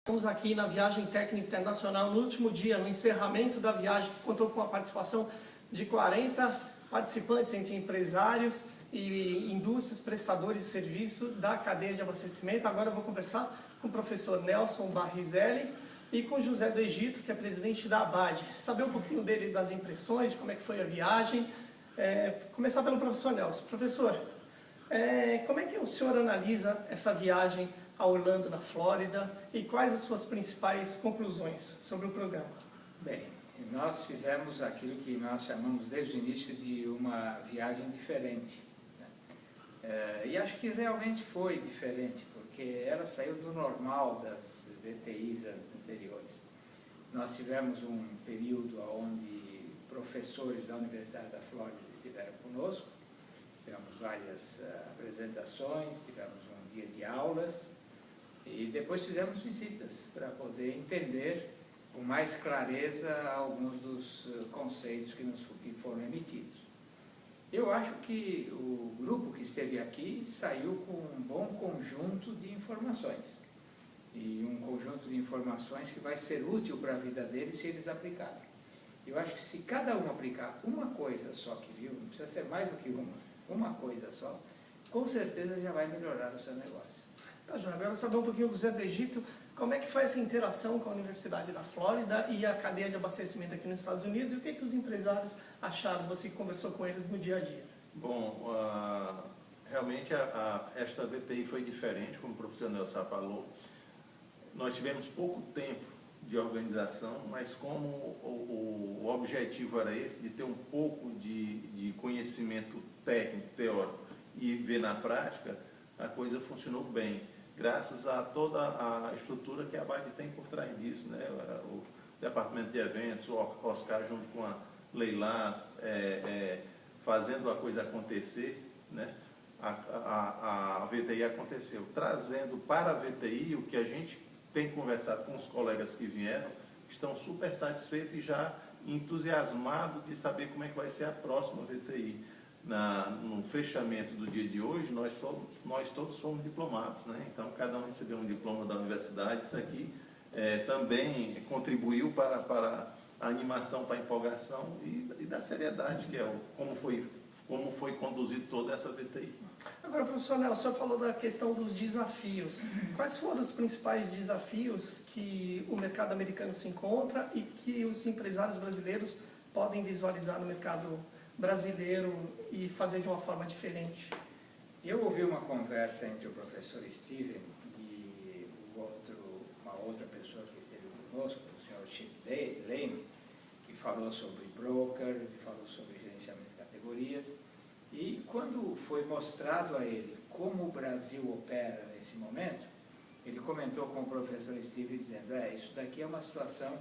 Estamos aqui na viagem técnica internacional no último dia, no encerramento da viagem, que contou com a participação de 40 participantes entre empresários e indústrias, prestadores de serviço da cadeia de abastecimento. Agora eu vou conversar com o professor Nelson Barrizelli e com José do Egito, que é presidente da ABAD. Saber um pouquinho dele, das impressões, de como é que foi a viagem. Começar pelo professor Nelson. Professor, como é que o senhor analisa essa viagem a Orlando, na Flórida, e quais as suas principais conclusões sobre o programa? Bem, nós fizemos aquilo que nós chamamos desde o início de uma viagem diferente, né? E acho que realmente foi diferente, porque ela saiu do normal das VTIs anteriores. Nós tivemos um período onde professores da Universidade da Flórida estiveram conosco, tivemos várias apresentações, tivemos um dia de aulas, e depois fizemos visitas para poder entender com mais clareza alguns dos conceitos que foram emitidos. Eu acho que o grupo que esteve aqui saiu com um bom conjunto de informações. E um conjunto de informações que vai ser útil para a vida deles se eles aplicarem. Eu acho que se cada um aplicar uma coisa só que viu, não precisa ser mais do que uma coisa só, com certeza já vai melhorar o seu negócio. Tá, João, agora saber um pouquinho do José do Egito, como é que faz essa interação com a Universidade da Flórida e a cadeia de abastecimento aqui nos Estados Unidos, e o que os empresários acharam, você que conversou com eles no dia a dia? Bom, realmente esta VTI foi diferente, como o professor Nelson falou. Nós tivemos pouco tempo de organização, mas como o objetivo era esse, de ter um pouco de conhecimento técnico, teórico, e ver na prática, a coisa funcionou bem, graças a toda a estrutura que a ABAD tem por trás disso, né? O departamento de eventos, o Oscar junto com a Leila, fazendo a coisa acontecer, né? A VTI aconteceu, trazendo para a VTI o que a gente tem conversado com os colegas que vieram, estão super satisfeitos e já entusiasmados de saber como é que vai ser a próxima VTI. No fechamento do dia de hoje, nós todos somos diplomados, né? Então cada um recebeu um diploma da universidade. Isso aqui também contribuiu para a animação, para a empolgação e da seriedade, que é como foi conduzido toda essa VTI. Agora, professor Nelson, o senhor falou da questão dos desafios. Quais foram os principais desafios que o mercado americano se encontra e que os empresários brasileiros podem visualizar no mercado brasileiro e fazer de uma forma diferente? Eu ouvi uma conversa entre o professor Steven e uma outra pessoa que esteve conosco, o senhor Chip Lane, que falou sobre brokers e falou sobre gerenciamento de categorias. E quando foi mostrado a ele como o Brasil opera nesse momento, ele comentou com o professor Steven dizendo, isso daqui é uma situação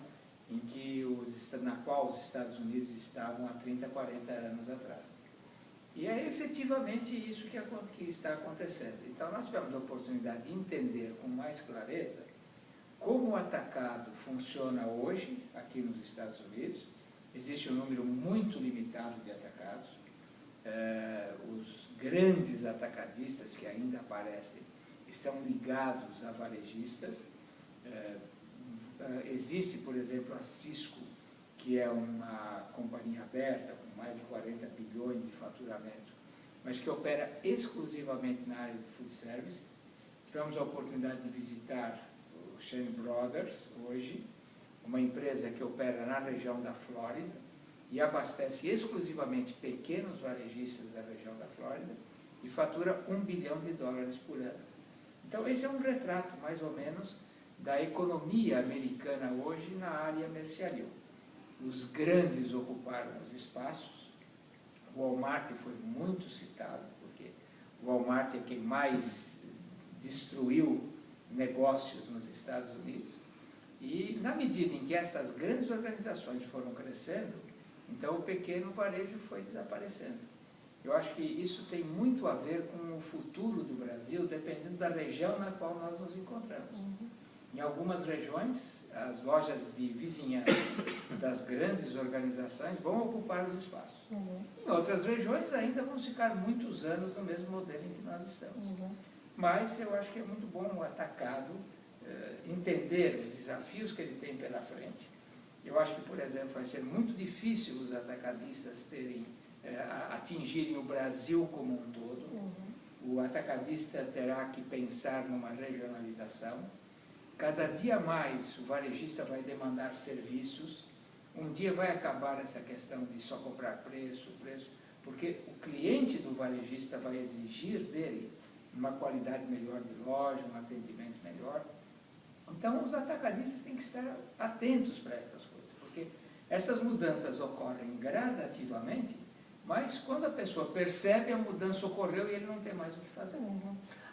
na qual os Estados Unidos estavam há 30, 40 anos atrás. E é efetivamente isso que está acontecendo. Então nós tivemos a oportunidade de entender com mais clareza como o atacado funciona hoje aqui nos Estados Unidos. Existe um número muito limitado de atacados. Os grandes atacadistas que ainda aparecem estão ligados a varejistas. Existe, por exemplo, a Cisco, que é uma companhia aberta com mais de 40 bilhões de faturamento, mas que opera exclusivamente na área de food service. Tivemos a oportunidade de visitar o Shane Brothers hoje, uma empresa que opera na região da Flórida e abastece exclusivamente pequenos varejistas da região da Flórida e fatura $1 bilhão por ano. Então esse é um retrato, mais ou menos, da economia americana hoje na área mercearil. Os grandes ocuparam os espaços. O Walmart foi muito citado, porque o Walmart é quem mais destruiu negócios nos Estados Unidos. E na medida em que estas grandes organizações foram crescendo, então o pequeno varejo foi desaparecendo. Eu acho que isso tem muito a ver com o futuro do Brasil, dependendo da região na qual nós nos encontramos. Em algumas regiões, as lojas de vizinhança das grandes organizações vão ocupar os espaços. Em outras regiões, ainda vão ficar muitos anos no mesmo modelo em que nós estamos. Mas eu acho que é muito bom o atacado entender os desafios que ele tem pela frente. Eu acho que, por exemplo, vai ser muito difícil os atacadistas atingirem o Brasil como um todo. O atacadista terá que pensar numa regionalização. Cada dia mais o varejista vai demandar serviços. Um dia vai acabar essa questão de só comprar preço, porque o cliente do varejista vai exigir dele uma qualidade melhor de loja, um atendimento melhor. Então, os atacadistas têm que estar atentos para estas coisas, porque essas mudanças ocorrem gradativamente, mas quando a pessoa percebe, a mudança ocorreu e ele não tem mais o que fazer.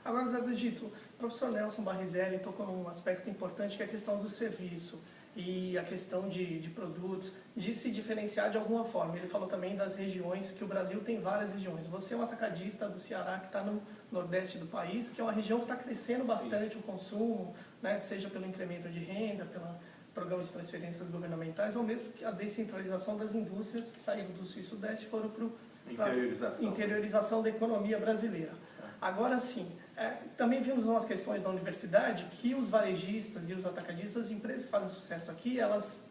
Agora, Zé do Egito, o professor Nelson Barrizelli tocou num aspecto importante, que é a questão do serviço e a questão de produtos, de se diferenciar de alguma forma. Ele falou também das regiões, que o Brasil tem várias regiões. Você é um atacadista do Ceará, que está no nordeste do país, que é uma região que está crescendo bastante. Sim. O consumo, né, seja pelo incremento de renda, pelo programa de transferências governamentais, ou mesmo a descentralização das indústrias que saíram do sul e sudeste e foram para a interiorização da economia brasileira. Agora sim, também vimos umas questões da universidade que os varejistas e os atacadistas, as empresas que fazem sucesso aqui, elas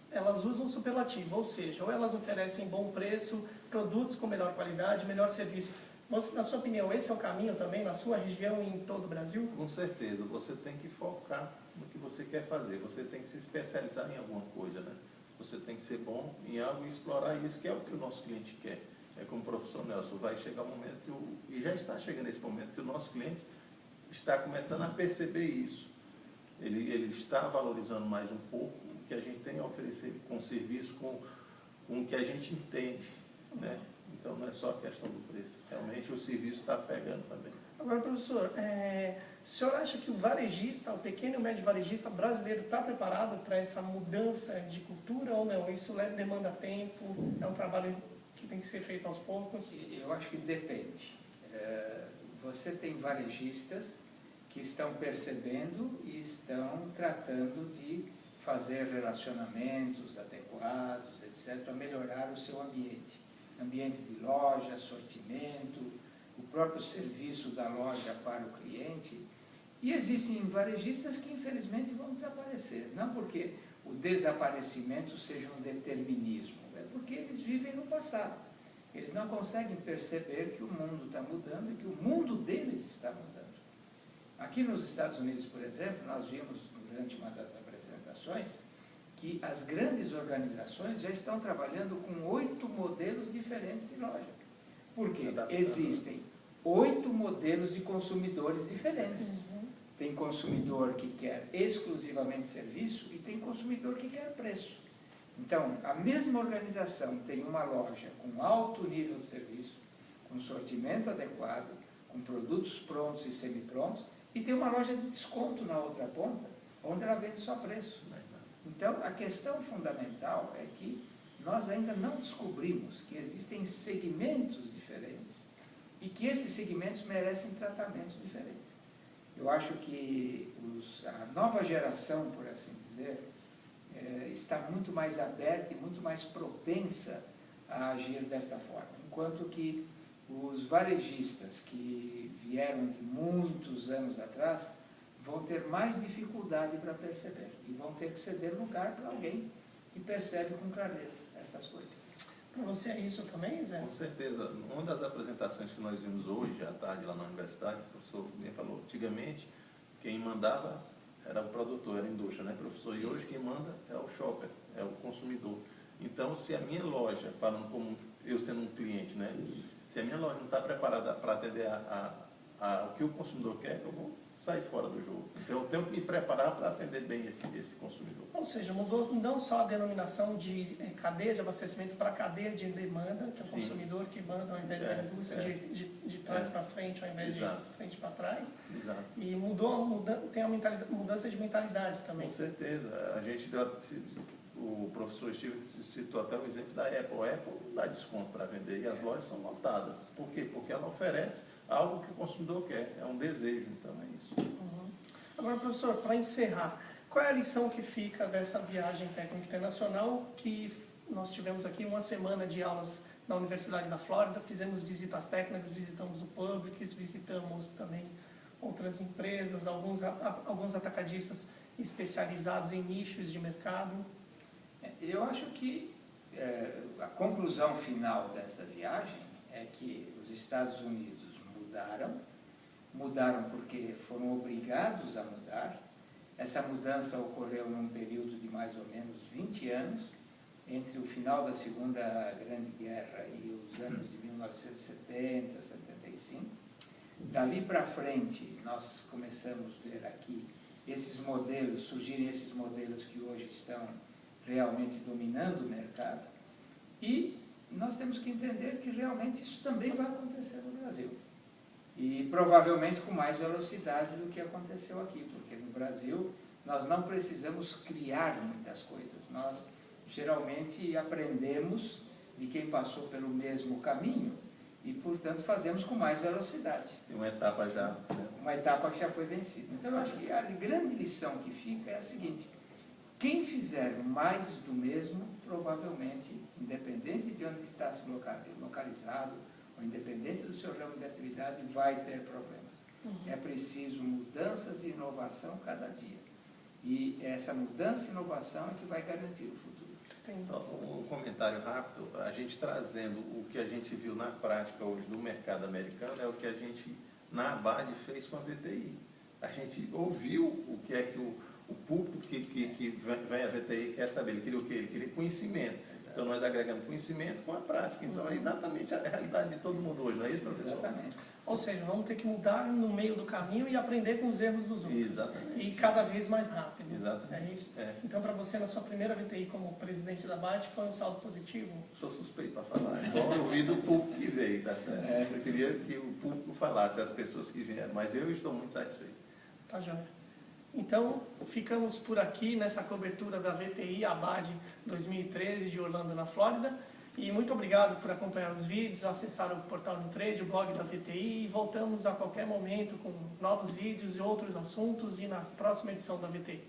usam superlativo, ou seja, ou elas oferecem bom preço, produtos com melhor qualidade, melhor serviço. Você, na sua opinião, esse é o caminho também na sua região e em todo o Brasil? Com certeza, você tem que focar no que você quer fazer, você tem que se especializar em alguma coisa, né? Você tem que ser bom em algo e explorar isso, que é o que o nosso cliente quer. É como o professor Nelson, vai chegar um momento, e já está chegando esse momento, que o nosso cliente está começando a perceber isso. Ele está valorizando mais um pouco o que a gente tem a oferecer com serviço, com o que a gente entende, né? Então não é só a questão do preço, realmente o serviço está pegando também. Agora, professor, o senhor acha que o varejista, o pequeno e o médio varejista brasileiro está preparado para essa mudança de cultura ou não? Isso demanda tempo, é um trabalho que tem que ser feito aos poucos? Eu acho que depende. Você tem varejistas que estão percebendo e estão tratando de fazer relacionamentos adequados, etc., para melhorar o seu ambiente. Ambiente de loja, sortimento, o próprio serviço da loja para o cliente. E existem varejistas que, infelizmente, vão desaparecer. Não porque o desaparecimento seja um determinismo, é porque eles vivem no passado. Eles não conseguem perceber que o mundo está mudando e que o mundo deles está mudando. Aqui nos Estados Unidos, por exemplo, nós vimos durante uma das apresentações que as grandes organizações já estão trabalhando com 8 modelos diferentes de loja. Porque existem 8 modelos de consumidores diferentes. Tem consumidor que quer exclusivamente serviço e tem consumidor que quer preço. Então, a mesma organização tem uma loja com alto nível de serviço, com sortimento adequado, com produtos prontos e semi-prontos, e tem uma loja de desconto na outra ponta, onde ela vende só preço. Então, a questão fundamental é que nós ainda não descobrimos que existem segmentos diferentes e que esses segmentos merecem tratamentos diferentes. Eu acho que a nova geração, por assim dizer, está muito mais aberta e muito mais propensa a agir desta forma, enquanto que os varejistas que vieram de muitos anos atrás vão ter mais dificuldade para perceber e vão ter que ceder lugar para alguém que percebe com clareza estas coisas. Para você é isso também, Zé? Com certeza. Uma das apresentações que nós vimos hoje à tarde lá na universidade, o professor bem falou, antigamente quem mandava era o produtor, era a indústria, né, professor? E hoje quem manda é o shopper, é o consumidor. Então, se a minha loja, falando como eu sendo um cliente, né, se a minha loja não está preparada para atender o que o consumidor quer, eu vou sair fora do jogo. Então, eu tenho que me preparar para atender bem esse consumidor. Ou seja, mudou não só a denominação de cadeia de abastecimento para cadeia de demanda, que é o consumidor que manda ao invés da indústria de trás para frente, ao invés de frente para trás. Exato. E tem a mudança de mentalidade também. Com certeza. A gente o professor Steve citou até o exemplo da Apple. A Apple não dá desconto para vender e as lojas são lotadas. Por quê? Porque ela oferece algo que o consumidor quer, é um desejo, então é isso. Agora, professor, para encerrar, qual é a lição que fica dessa viagem técnica internacional que nós tivemos aqui uma semana de aulas na Universidade da Flórida, fizemos visitas técnicas, visitamos o Publix, visitamos também outras empresas, alguns atacadistas especializados em nichos de mercado? Eu acho que a conclusão final dessa viagem é que os Estados Unidos mudaram porque foram obrigados a mudar. Essa mudança ocorreu num período de mais ou menos 20 anos, entre o final da Segunda Grande Guerra e os anos de 1970, 75. Dali para frente, nós começamos a ver aqui surgirem esses modelos que hoje estão realmente dominando o mercado. E nós temos que entender que realmente isso também vai acontecer no Brasil. E provavelmente com mais velocidade do que aconteceu aqui, porque no Brasil nós não precisamos criar muitas coisas. Nós geralmente aprendemos de quem passou pelo mesmo caminho e, portanto, fazemos com mais velocidade. Tem uma etapa já. Né? Uma etapa que já foi vencida. Então, eu acho que a grande lição que fica é a seguinte: quem fizer mais do mesmo, provavelmente, independente de onde está se localizado, ou independente do seu ramo de atividade, vai ter problemas. É preciso mudanças e inovação cada dia. E essa mudança e inovação é que vai garantir o futuro. Só um comentário rápido. A gente trazendo o que a gente viu na prática hoje do mercado americano é o que a gente, na ABAD, fez com a VTI. A gente ouviu o que é que o público que vem à VTI quer saber. Ele queria o quê? Ele queria conhecimento. Então, nós agregamos conhecimento com a prática. Então, é exatamente a realidade de todo mundo hoje, não é isso, professor? Exatamente. Ou seja, vamos ter que mudar no meio do caminho e aprender com os erros dos outros. Exatamente. E cada vez mais rápido. Exatamente. É isso? É. Então, para você, na sua primeira VTI como presidente da BAT, foi um saldo positivo? Sou suspeito para falar. Igual eu vi do público que veio, tá certo? Eu preferia que o público falasse, as pessoas que vieram, mas eu estou muito satisfeito. Tá joia. Então, ficamos por aqui nessa cobertura da VTI ABAD 2013 de Orlando, na Flórida. E muito obrigado por acompanhar os vídeos, acessar o portal Nutrade, o blog da VTI. E voltamos a qualquer momento com novos vídeos e outros assuntos e na próxima edição da VTI.